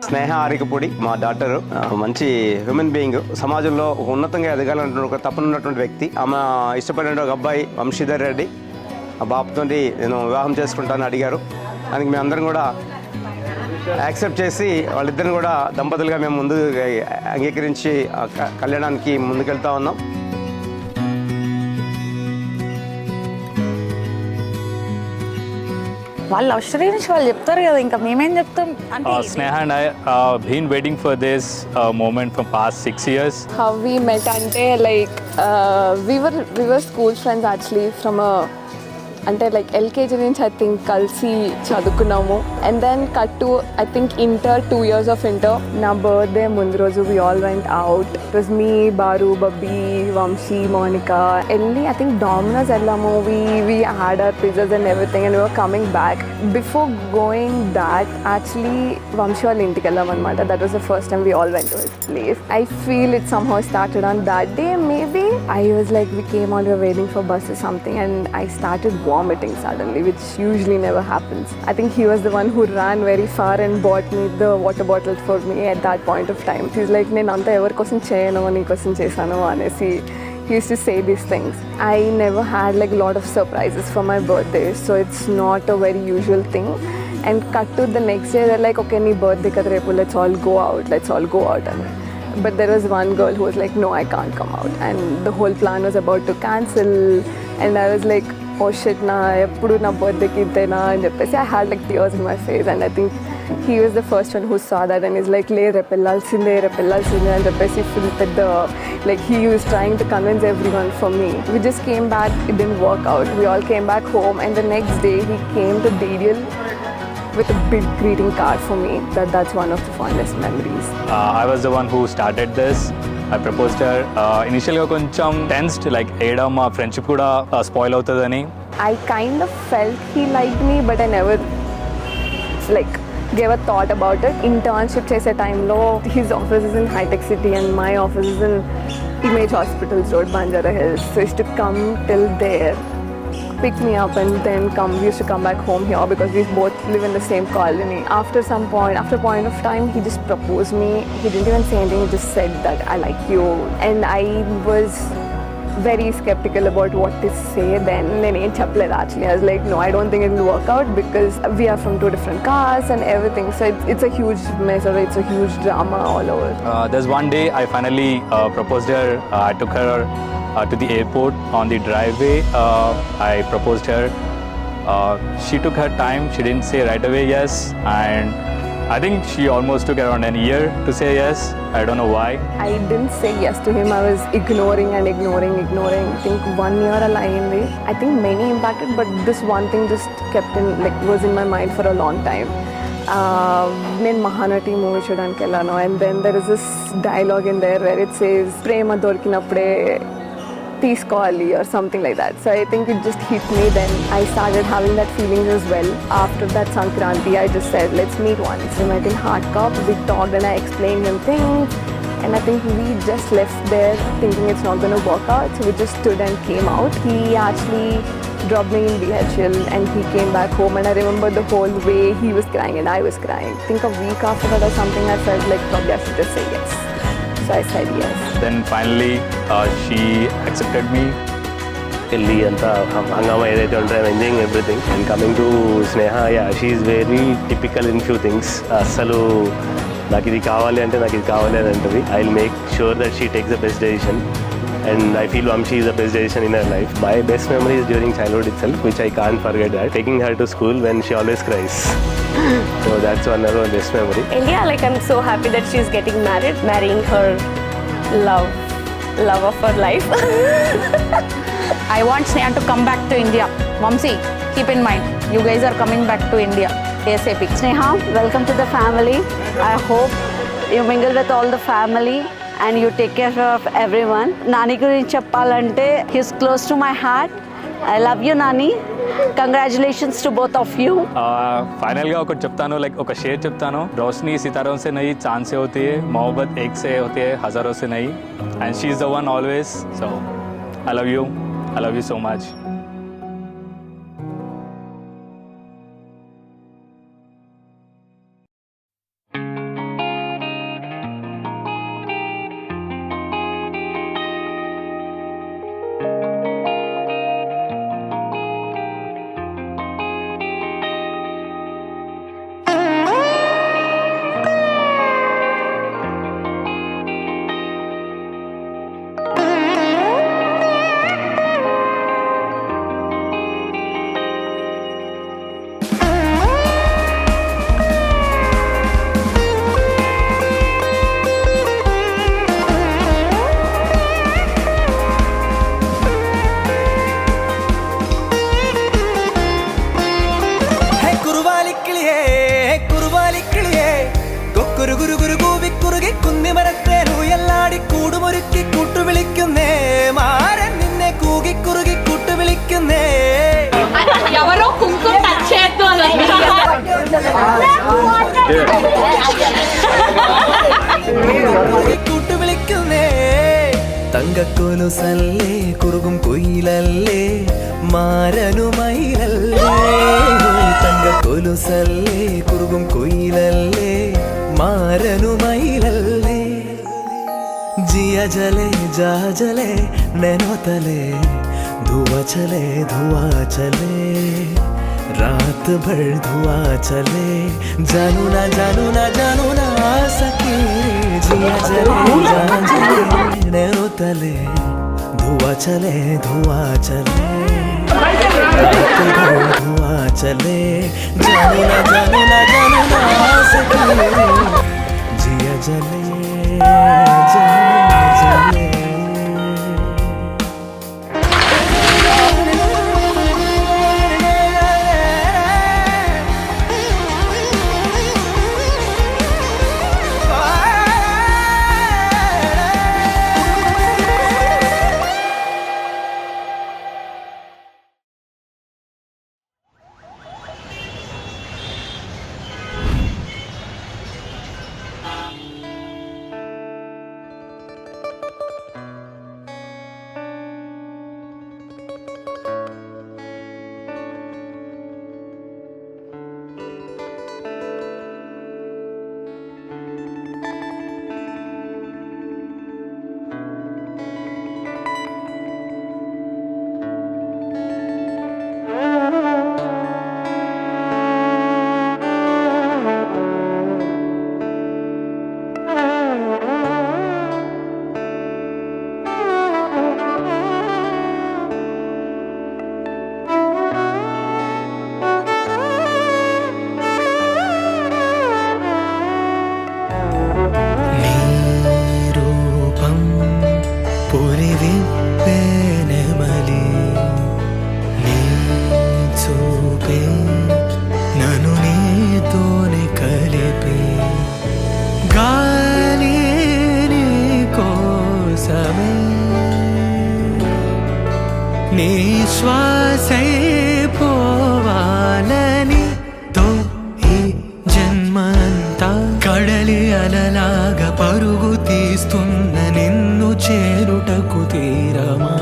స్నేహ ఆరికపూడి మా డాటరు మంచి human being, సమాజంలో ఒక ఉన్నతంగా ఎదగాలంటున్న ఒక తపనున్నటువంటి వ్యక్తి. ఆమె ఇష్టపడిన ఒక అబ్బాయి వంశీధర్ రెడ్డి, ఆ బాబుతో నేను వివాహం చేసుకుంటానని అడిగారు. దానికి మేము అందరం కూడా యాక్సెప్ట్ చేసి వాళ్ళిద్దరిని కూడా దంపతులుగా మేము ముందు అంగీకరించి కళ్యాణానికి ముందుకెళ్తా ఉన్నాం. వాళ్ళు లవ్ స్టోరీ నుంచి వాళ్ళు చెప్తారు కదా, ఇంకా మేమేం చెప్తాం అంటే Sneha and I been waiting for this moment from past 6 years. How we met ante like we were school friends actually from a అంటే లైక్ ఎల్కేజీ నుంచి ఐ థింక్ కలిసి చదువుకున్నాము. And then cut to I think inter 2 years of inter. నా birthday ముందు రోజు we all went out. It was me, Baru, Babbi, Vamsi, Monika వెళ్ళి I think Domino's వెళ్ళాము. We had our pizzas and everything and we are coming back. Before going that actually Vamsi వాళ్ళ ఇంటికి వెళ్ళాం అనమాట. That was the first time we all went to his place. I feel it somehow started on that day maybe. I was like we came on, we were waiting for bus or something and I started vomiting suddenly, which usually never happens. I think he was the one who ran very far and bought me the water bottle for me at that point of time. He's like, నేను అంతా ఎవరి కోసం చేయను, నీ కోసం చేశాను అనేసి he used to say these things. I never had like a lot of surprises for my birthday, so it's not a very usual thing. And cut to the next day, they're like, okay, nee birthday kada repu, let's all go out. But there was one girl who was like, no, I can't come out. And the whole plan was about to cancel. And I was like, oh shit, na, eppudu na birthday ki intena అని చెప్పేసి I had like tears in my face. And I think he was the first one who saw that and he's like, లే రేపెళ్ళాల్సిందే అని చెప్పేసి full పెద్ద like he was trying to convince everyone for me. We just came back, it didn't work out. We all came back home and the next day he came to DDL with a big greeting card for me. That's one of the fondest memories. I was the one who started this. I proposed her. Initially కొంచెం tensed, like ఏడా మా friendship కూడా spoil అవుతుందని. I kind of felt he liked me, but I never like gave a thought about it. Internship చేసే టైంలో his office is in High Tech City and my office is in Image Hospitals Road, Banjara Hills. So he used to come till there, pick me up and then come. We used to come back home here because we both live in the same colony. After a point of time, he just proposed me. He didn't even say anything, he just said that I like you. And I was very skeptical about what to say then. నేను ఏం చెప్పలేదు actually. I was like, no, I don't think it will work out because we are from 2 different casts and everything. So it's a huge mess or it's a huge drama all over. There's one day I finally proposed her. I took her to the airport. On the driveway I proposed her. She took her time. She didn't say right away yes, and I think she almost took around an year to say yes. I don't know why. I didn't say yes to him. I was ignoring. I think 1 year alayindi. I think many impacted, but this one thing just kept in, like, was in my mind for a long time. నేను Mahanati movie చూడడానికి వెళ్ళాను and then there is this dialogue in there where it says ప్రేమ దొరికినప్పుడే తీసుకోవాలి or something like that. So I think it just hit me then. I started having that feeling as well. After that Sankranti, I just said, let's meet once. We met in Hardcop, we talked and I explained him things. And I think we just left there thinking it's not going to work out. So we just stood and came out. He actually dropped me in DHL and he came back home. And I remember the whole way he was crying and I was crying. I think a week after that or something, I felt like probably I should just say yes. So I said yes. Then finally she accepted me. Delhi anta hangama edaithe unta I'm enjoying everything. And coming to Sneha, yeah, she is very typical in few things. Asalu నాకు ఇది కావాలి అంటే నాకు ఇది కావాలి అని అంటది. I'll make sure that she takes the best decision. And I feel Vamshi is the best decision in her life. My best memory is during childhood itself, which I can't forget that. Taking her to school when she always cries. So that's one of the best memory. And yeah, like I'm so happy that she's getting married, marrying her love of her life. I want Sneha to come back to India. Vamsi, keep in mind, you guys are coming back to India ASAP. Sneha, welcome to the family. I hope you mingle with all the family and you take care of everyone. Nani gurinchi cheppalante, he's close to my heart. I love you, Nani. Congratulations to both of you. फाइनलगा ఒకటి చెప్తాను, like ఒక share చెప్తాను. रोशनी सितारों से नहीं चांद से होती है, मोहब्बत एक से होती है हजारों से नहीं. And she is the one always. So I love you so much. കുരുകുരുകുരുകൂവി കുറുകി കുന്നിമരത്തേനു എല്ലാടി കൂടുമുറുക്കി കൂട്ടുവിളിക്കുന്നേ മാരൻ നിന്നെ കൂകി കുറുകി കൂട്ടുവിളിക്കുന്നേ ఎవరో కుంకుమ టచ్ చేయొద్దు കൂട്ടുവിളിക്കുന്നേ തങ്കക്കൊലുസല്ലേ കുറുകും കുയിലല്ലേ മാരനുമയിലല്ലേ തങ്കക്കൊലുസല്ലേ കുറുകും കുയിലല്ലേ മാരനുമയിലല്ലേ ജിയ ജലേ ജാ ജലേ നैनोतले धुआं चले धुआं चले रात भर धुआं चले जानू ना जानू ना जानू ना सके जिया जले जा जले नैनोतले धुआं चले धुआं चले रात भर धुआं चले जानू ना जानू ना जानू ना सके जिया जले जले जले నిశ్వాసై పోవాలని తో ఈ జన్మంతా కడలి అలలాగా పరుగు తీస్తున్న నిన్ను చేరుటకు తీరమా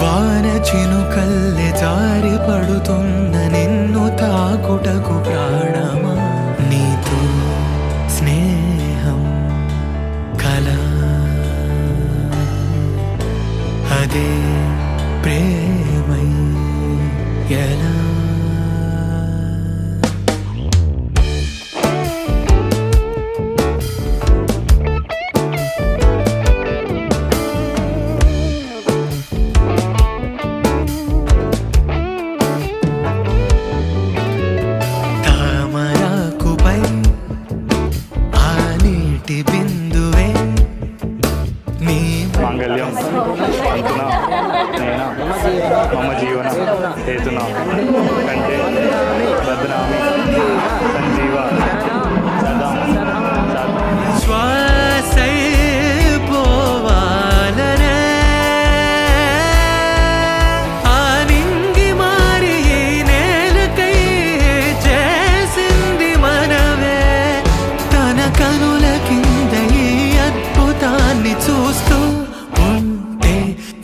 వాన చినుకల్లె జారి పడుతున్న నిన్ను తాకుటకు ప్రాణమా నీతో స్నేహం కలా అదే ప్రేమై ఎలా తామరాకుపై ఆ నీటి బిందువే నీ మాంగళ్యం అంతునా నేనా మమ జీవన హేతునా కంటే బద్నామి సంజీవ సదా శ్వాసై పోవాలనే ఆ నింగి మారి ఈ నేలకై చేసింది మనవే తన కనుల కింద ఈ అద్భుతాన్ని చూస్తూ ఉంటే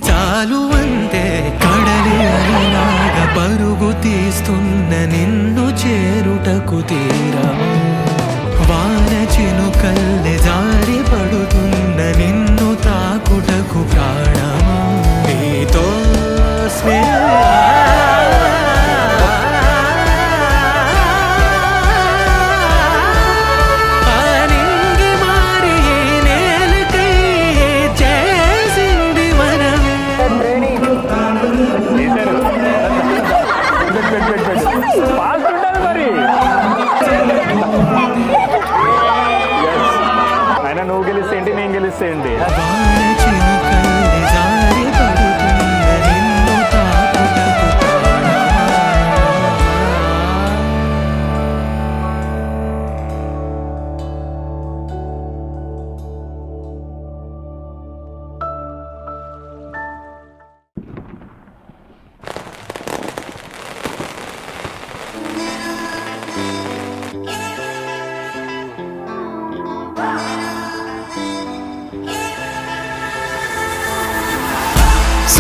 చాలు అంతే కడలి అలలాగా పరుగు తీస్తున్న నిన్ను చేరుటకు తీరమా వాన చినుకల్లె జారి పడుతున్న నిన్ను తాకుటకు ప్రాణమా నీతో నింగి మారి ఈ నేలకై చేసింది మనమే ఫాస్ట్ ఉండాలి మరి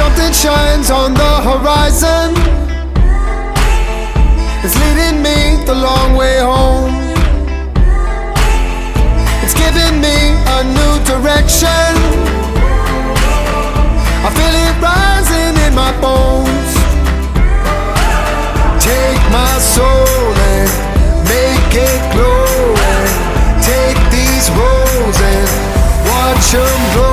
Something shines on the horizon. It's leading me the long way home. It's giving me a new direction. I feel it rising in my bones. Take my soul and make it glow. And take these roads and watch them grow.